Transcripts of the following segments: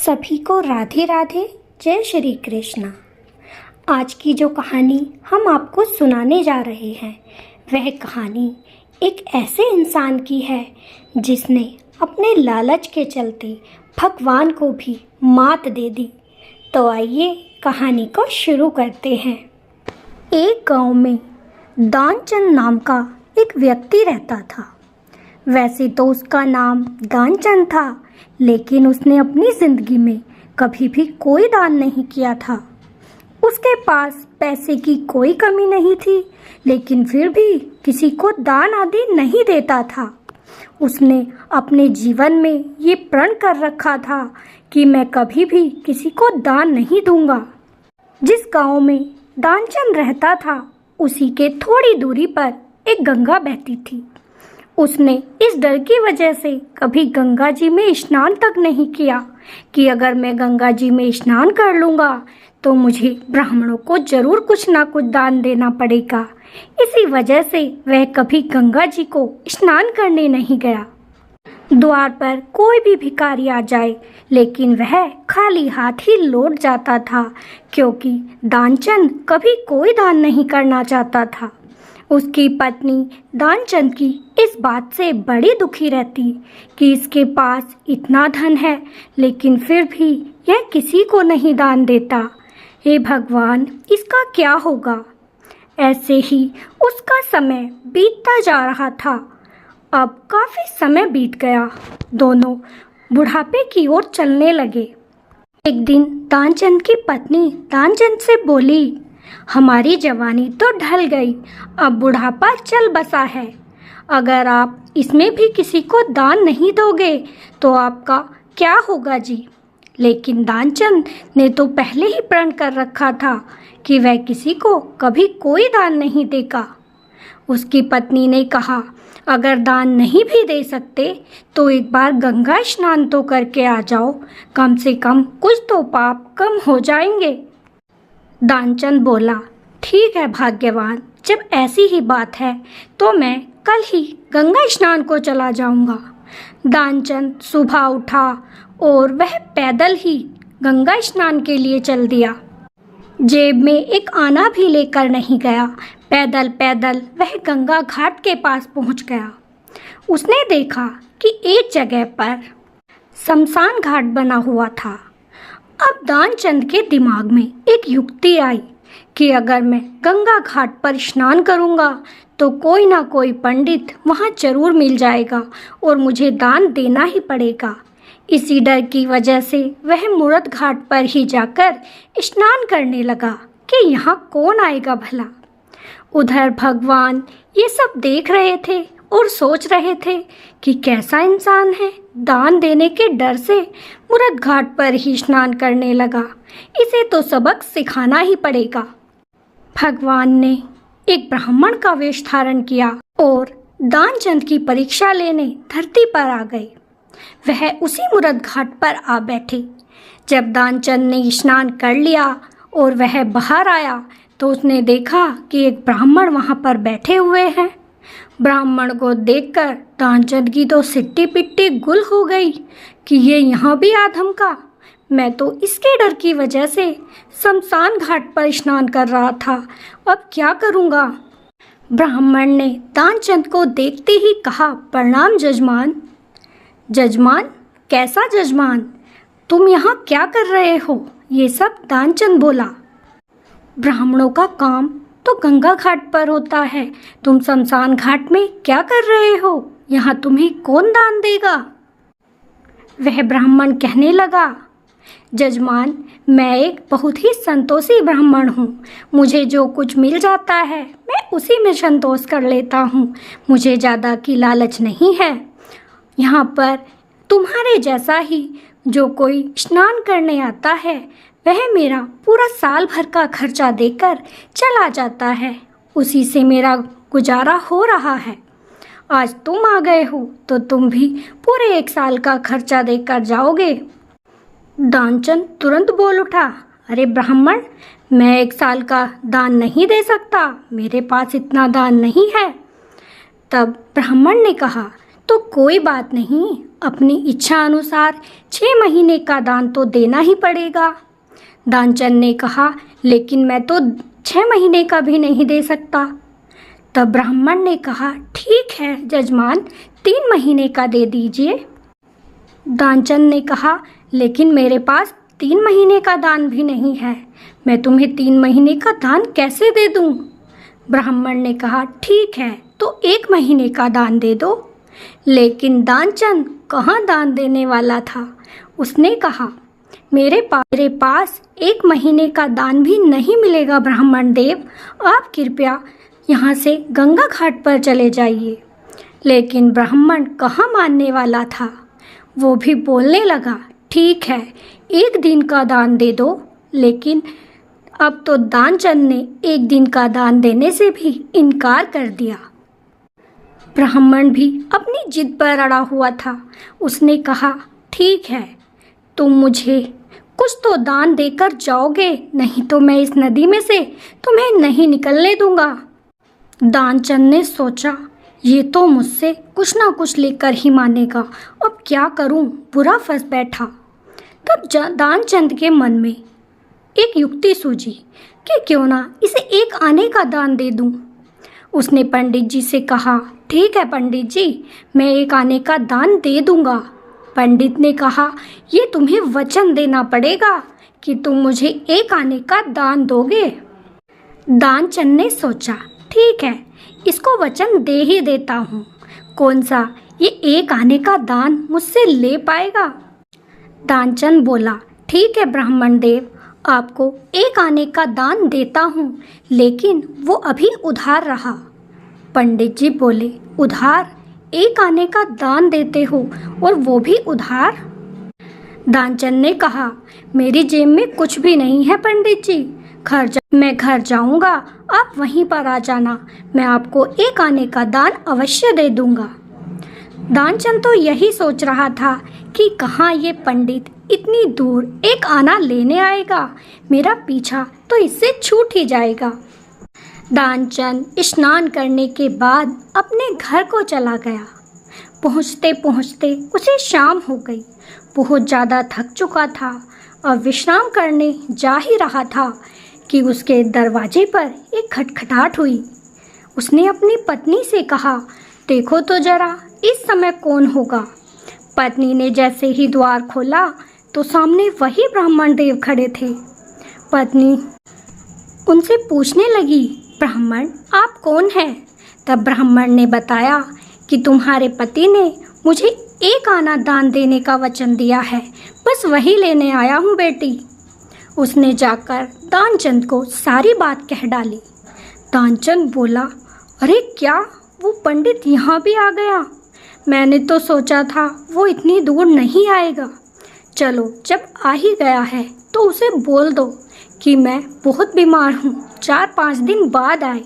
सभी को राधे राधे। जय श्री कृष्णा। आज की जो कहानी हम आपको सुनाने जा रहे हैं वह कहानी एक ऐसे इंसान की है जिसने अपने लालच के चलते भगवान को भी मात दे दी। तो आइए कहानी को शुरू करते हैं। एक गांव में दानचंद नाम का एक व्यक्ति रहता था। वैसे तो उसका नाम दानचंद था, लेकिन उसने अपनी ज़िंदगी में कभी भी कोई दान नहीं किया था। उसके पास पैसे की कोई कमी नहीं थी, लेकिन फिर भी किसी को दान आदि नहीं देता था। उसने अपने जीवन में ये प्रण कर रखा था कि मैं कभी भी किसी को दान नहीं दूंगा। जिस गांव में दानचंद रहता था उसी के थोड़ी दूरी पर एक गंगा बहती थी। उसने इस डर की वजह से कभी गंगा जी में स्नान तक नहीं किया कि अगर मैं गंगा जी में स्नान कर लूँगा तो मुझे ब्राह्मणों को जरूर कुछ ना कुछ दान देना पड़ेगा। इसी वजह से वह कभी गंगा जी को स्नान करने नहीं गया। द्वार पर कोई भी भिखारी आ जाए लेकिन वह खाली हाथ ही लौट जाता था, क्योंकि दानचंद कभी कोई दान नहीं करना चाहता था। उसकी पत्नी दानचंद की इस बात से बड़ी दुखी रहती कि इसके पास इतना धन है लेकिन फिर भी यह किसी को नहीं दान देता। हे भगवान, इसका क्या होगा? ऐसे ही उसका समय बीतता जा रहा था। अब काफ़ी समय बीत गया। दोनों बुढ़ापे की ओर चलने लगे। एक दिन दानचंद की पत्नी दानचंद से बोली, हमारी जवानी तो ढल गई, अब बुढ़ापा चल बसा है। अगर आप इसमें भी किसी को दान नहीं दोगे तो आपका क्या होगा जी? लेकिन दानचंद ने तो पहले ही प्रण कर रखा था कि वह किसी को कभी कोई दान नहीं देगा। उसकी पत्नी ने कहा, अगर दान नहीं भी दे सकते तो एक बार गंगा स्नान तो करके आ जाओ, कम से कम कुछ तो पाप कम हो जाएंगे। दानचंद बोला, ठीक है भाग्यवान, जब ऐसी ही बात है तो मैं कल ही गंगा स्नान को चला जाऊंगा। दानचंद सुबह उठा और वह पैदल ही गंगा स्नान के लिए चल दिया। जेब में एक आना भी लेकर नहीं गया। पैदल पैदल वह गंगा घाट के पास पहुंच गया। उसने देखा कि एक जगह पर शमशान घाट बना हुआ था। अब दानचंद के दिमाग में एक युक्ति आई कि अगर मैं गंगा घाट पर स्नान करूंगा तो कोई ना कोई पंडित वहां जरूर मिल जाएगा और मुझे दान देना ही पड़ेगा। इसी डर की वजह से वह मूर्त घाट पर ही जाकर स्नान करने लगा कि यहाँ कौन आएगा भला। उधर भगवान ये सब देख रहे थे और सोच रहे थे कि कैसा इंसान है, दान देने के डर से मूर्त घाट पर ही स्नान करने लगा। इसे तो सबक सिखाना ही पड़ेगा। भगवान ने एक ब्राह्मण का वेश धारण किया और दानचंद की परीक्षा लेने धरती पर आ गए। वह उसी मूर्त घाट पर आ बैठे। जब दानचंद ने स्नान कर लिया और वह बाहर आया तो उसने देखा कि एक ब्राह्मण वहाँ पर बैठे हुए हैं। ब्राह्मण को देखकर दानचंद की तो सिट्टी पिट्टी गुल हो गई कि ये यहाँ भी आ धमका। मैं तो इसके डर की वजह से शमशान घाट पर स्नान कर रहा था, अब क्या करूँगा? ब्राह्मण ने दानचंद को देखते ही कहा, प्रणाम जजमान। जजमान? कैसा जजमान? तुम यहाँ क्या कर रहे हो? ये सब दानचंद बोला। ब्राह्मणों का काम तो गंगा घाट पर होता है, तुम शमशान घाट में क्या कर रहे हो? यहाँ तुम्हें कौन दान देगा? वह ब्राह्मण कहने लगा, जजमान, मैं एक बहुत ही संतोषी ब्राह्मण हूँ। मुझे जो कुछ मिल जाता है मैं उसी में संतोष कर लेता हूँ। मुझे ज़्यादा की लालच नहीं है। यहाँ पर तुम्हारे जैसा ही जो कोई स्नान करने आता है वह मेरा पूरा साल भर का खर्चा देकर चला जाता है, उसी से मेरा गुजारा हो रहा है। आज तुम आ गए हो तो तुम भी पूरे 1 साल का खर्चा देकर जाओगे। दानचंद तुरंत बोल उठा, अरे ब्राह्मण, मैं 1 साल का दान नहीं दे सकता, मेरे पास इतना दान नहीं है। तब ब्राह्मण ने कहा, तो कोई बात नहीं, अपनी इच्छा अनुसार 6 महीने का दान तो देना ही पड़ेगा। दानचंद ने कहा, लेकिन मैं तो 6 महीने का भी नहीं दे सकता। तब ब्राह्मण ने कहा, ठीक है जजमान, 3 महीने का दे दीजिए। दानचंद ने कहा, लेकिन मेरे पास 3 महीने का दान भी नहीं है, मैं तुम्हें 3 महीने का दान कैसे दे दूं? ब्राह्मण ने कहा, ठीक है तो 1 महीने का दान दे दो। लेकिन दानचंद कहाँ दान देने वाला था। उसने कहा, मेरे पास 1 महीने का दान भी नहीं मिलेगा ब्राह्मण देव, आप कृपया यहाँ से गंगा घाट पर चले जाइए। लेकिन ब्राह्मण कहाँ मानने वाला था, वो भी बोलने लगा, ठीक है 1 दिन का दान दे दो। लेकिन अब तो दानचंद ने 1 दिन का दान देने से भी इनकार कर दिया। ब्राह्मण भी अपनी जिद पर अड़ा हुआ था। उसने कहा, ठीक है, तुम मुझे कुछ तो दान देकर जाओगे, नहीं तो मैं इस नदी में से तुम्हें नहीं निकलने दूंगा। दानचंद ने सोचा, ये तो मुझसे कुछ ना कुछ लेकर ही मानेगा, अब क्या करूं, बुरा फंस बैठा। तब दानचंद के मन में एक युक्ति सूझी कि क्यों ना इसे 1 आने का दान दे दूं। उसने पंडित जी से कहा, ठीक है पंडित जी, मैं 1 आने का दान दे दूंगा। पंडित ने कहा, ये तुम्हें वचन देना पड़ेगा कि तुम मुझे 1 आने का दान दोगे। दानचंद ने सोचा, ठीक है, इसको वचन दे ही देता हूँ, कौन सा ये 1 आने का दान मुझसे ले पाएगा। दानचंद बोला, ठीक है ब्राह्मण देव, आपको 1 आने का दान देता हूँ, लेकिन वो अभी उधार रहा। पंडित जी बोले, उधार? 1 आने का दान देते हो और वो भी उधार? दानचंद ने कहा, मेरी जेब में कुछ भी नहीं है पंडित जी, मैं घर जाऊंगा, आप वहीं पर आ जाना, मैं आपको 1 आने का दान अवश्य दे दूंगा। दानचंद तो यही सोच रहा था कि कहाँ ये पंडित इतनी दूर 1 आना लेने आएगा, मेरा पीछा तो इससे छूट ही जाएगा। दानचंद स्नान करने के बाद अपने घर को चला गया। पहुँचते पहुँचते उसे शाम हो गई। बहुत ज़्यादा थक चुका था। अब विश्राम करने जा ही रहा था कि उसके दरवाजे पर एक खटखटाहट हुई। उसने अपनी पत्नी से कहा, देखो तो जरा इस समय कौन होगा। पत्नी ने जैसे ही द्वार खोला तो सामने वही ब्राह्मण देव खड़े थे। पत्नी उनसे पूछने लगी, ब्राह्मण आप कौन हैं? तब ब्राह्मण ने बताया कि तुम्हारे पति ने मुझे 1 आना दान देने का वचन दिया है, बस वही लेने आया हूँ बेटी। उसने जाकर दानचंद को सारी बात कह डाली। दानचंद बोला, अरे क्या वो पंडित यहाँ भी आ गया? मैंने तो सोचा था वो इतनी दूर नहीं आएगा। चलो जब आ ही गया है तो उसे बोल दो कि मैं बहुत बीमार हूँ, 4-5 दिन बाद आए।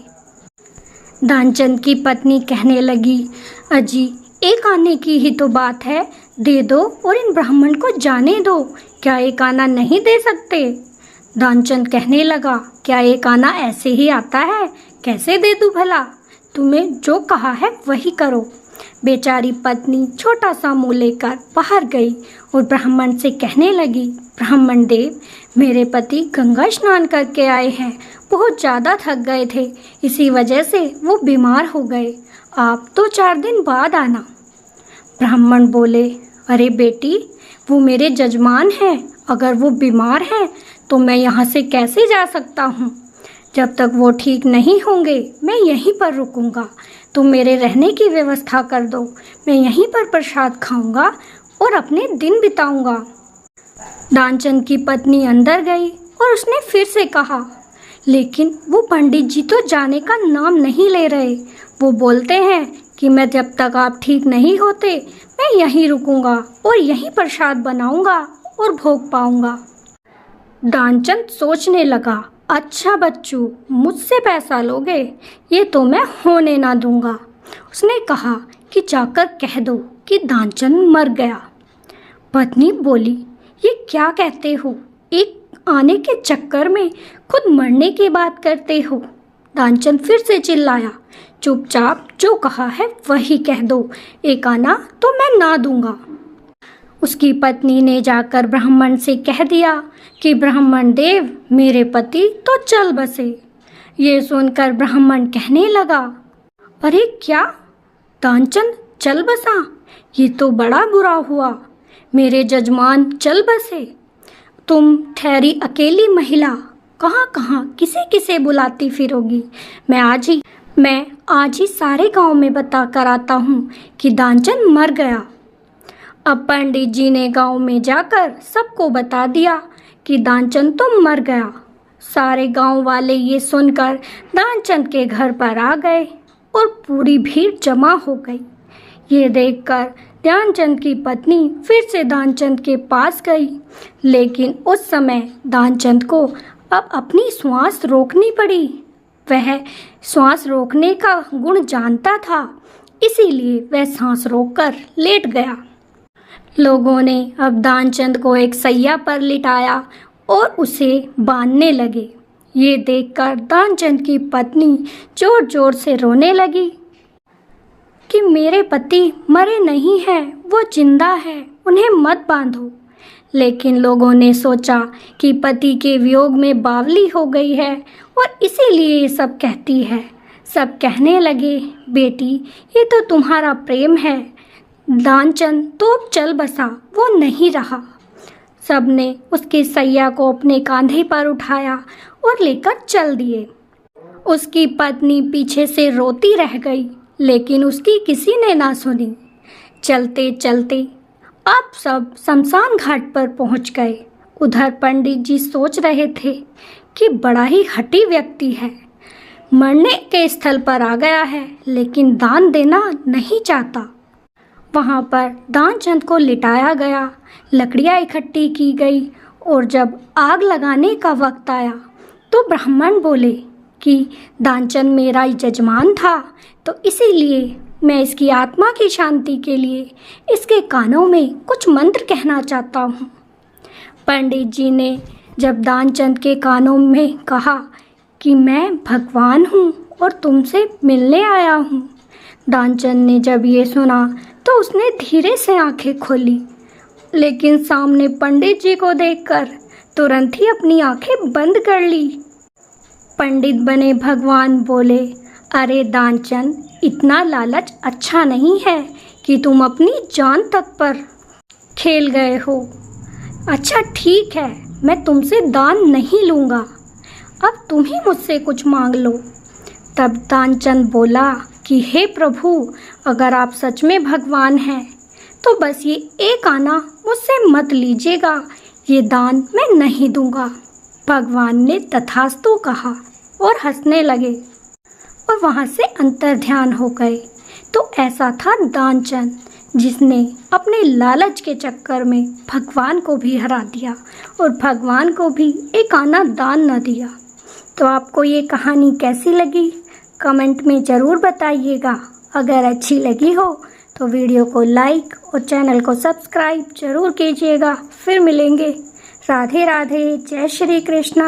दानचंद की पत्नी कहने लगी, अजी 1 आने की ही तो बात है, दे दो और इन ब्राह्मण को जाने दो, क्या 1 आना नहीं दे सकते? दानचंद कहने लगा, क्या 1 आना ऐसे ही आता है, कैसे दे दूँ भला? तुम्हें जो कहा है वही करो। बेचारी पत्नी छोटा सा मुँह लेकर बाहर गई और ब्राह्मण से कहने लगी, ब्राह्मण देव, मेरे पति गंगा स्नान करके आए हैं, बहुत ज़्यादा थक गए थे, इसी वजह से वो बीमार हो गए, आप तो 4 दिन बाद आना। ब्राह्मण बोले, अरे बेटी, वो मेरे जजमान हैं, अगर वो बीमार हैं तो मैं यहाँ से कैसे जा सकता हूँ? जब तक वो ठीक नहीं होंगे मैं यहीं पर रुकूंगा, तुम मेरे रहने की व्यवस्था कर दो, मैं यहीं पर प्रसाद खाऊंगा और अपने दिन बिताऊंगा। दानचंद की पत्नी अंदर गई और उसने फिर से कहा, लेकिन वो पंडित जी तो जाने का नाम नहीं ले रहे, वो बोलते हैं कि मैं जब तक आप ठीक नहीं होते मैं यहीं रुकूंगा और यहीं प्रसाद बनाऊंगा और भोग पाऊंगा। दानचंद सोचने लगा, अच्छा बच्चू, मुझसे पैसा लोगे, ये तो मैं होने ना दूंगा। उसने कहा कि जाकर कह दो कि दानचंद मर गया। पत्नी बोली, ये क्या कहते हो, 1 आने के चक्कर में खुद मरने की बात करते हो? दानचंद फिर से चिल्लाया, चुपचाप जो कहा है वही कह दो, एक आना तो मैं ना दूंगा। उसकी पत्नी ने जाकर ब्राह्मण से कह दिया कि ब्राह्मण देव, मेरे पति तो चल बसे। ये सुनकर ब्राह्मण कहने लगा, अरे क्या, दानचंद चल बसा? ये तो बड़ा बुरा हुआ, मेरे जजमान चल बसे। तुम ठहरी अकेली महिला कहाँ कहाँ किसे किसे बुलाती फिरोगी। मैं आज ही सारे गांव में बता कर आता हूँ कि दानचंद मर गया। अब पंडित जी ने गांव में जाकर सबको बता दिया कि दानचंद तो मर गया। सारे गांव वाले ये सुनकर दानचंद के घर पर आ गए और पूरी भीड़ जमा हो गई। ये देखकर ध्यानचंद की पत्नी फिर से दानचंद के पास गई, लेकिन उस समय दानचंद को अब अपनी श्वास रोकनी पड़ी। वह श्वास रोकने का गुण जानता था, इसीलिए वह सांस रोककर लेट गया। लोगों ने अब दानचंद को एक सैया पर लिटाया और उसे बांधने लगे। ये देखकर दानचंद की पत्नी जोर जोर से रोने लगी कि मेरे पति मरे नहीं हैं, वो जिंदा है, उन्हें मत बांधो। लेकिन लोगों ने सोचा कि पति के वियोग में बावली हो गई है और इसीलिए ये सब कहती है। सब कहने लगे, बेटी ये तो तुम्हारा प्रेम है, दानचंद तो चल बसा, वो नहीं रहा। सबने उसके सैया को अपने कांधे पर उठाया और लेकर चल दिए। उसकी पत्नी पीछे से रोती रह गई, लेकिन उसकी किसी ने ना सुनी। चलते चलते अब सब शमशान घाट पर पहुंच गए। उधर पंडित जी सोच रहे थे कि बड़ा ही हठी व्यक्ति है, मरने के स्थल पर आ गया है लेकिन दान देना नहीं चाहता। वहाँ पर दानचंद को लिटाया गया, लकड़ियाँ इकट्ठी की गई और जब आग लगाने का वक्त आया तो ब्राह्मण बोले कि दानचंद मेरा ही जजमान था, तो इसीलिए मैं इसकी आत्मा की शांति के लिए इसके कानों में कुछ मंत्र कहना चाहता हूँ। पंडित जी ने जब दानचंद के कानों में कहा कि मैं भगवान हूँ और तुमसे मिलने आया हूँ। दानचंद ने जब ये सुना तो उसने धीरे से आंखें खोली, लेकिन सामने पंडित जी को देखकर तुरंत ही अपनी आंखें बंद कर ली। पंडित बने भगवान बोले, अरे दानचंद, इतना लालच अच्छा नहीं है कि तुम अपनी जान तक पर खेल गए हो। अच्छा ठीक है, मैं तुमसे दान नहीं लूँगा, अब तुम ही मुझसे कुछ मांग लो। तब दानचंद बोला कि हे प्रभु, अगर आप सच में भगवान हैं तो बस ये एक आना मुझसे मत लीजिएगा, ये दान मैं नहीं दूंगा। भगवान ने तथास्तु कहा और हंसने लगे और वहाँ से अंतर्ध्यान हो गए। तो ऐसा था दानचंद, जिसने अपने लालच के चक्कर में भगवान को भी हरा दिया और भगवान को भी एक आना दान न दिया। तो आपको ये कहानी कैसी लगी कमेंट में ज़रूर बताइएगा। अगर अच्छी लगी हो तो वीडियो को लाइक और चैनल को सब्सक्राइब ज़रूर कीजिएगा। फिर मिलेंगे। राधे राधे, जय श्री कृष्णा।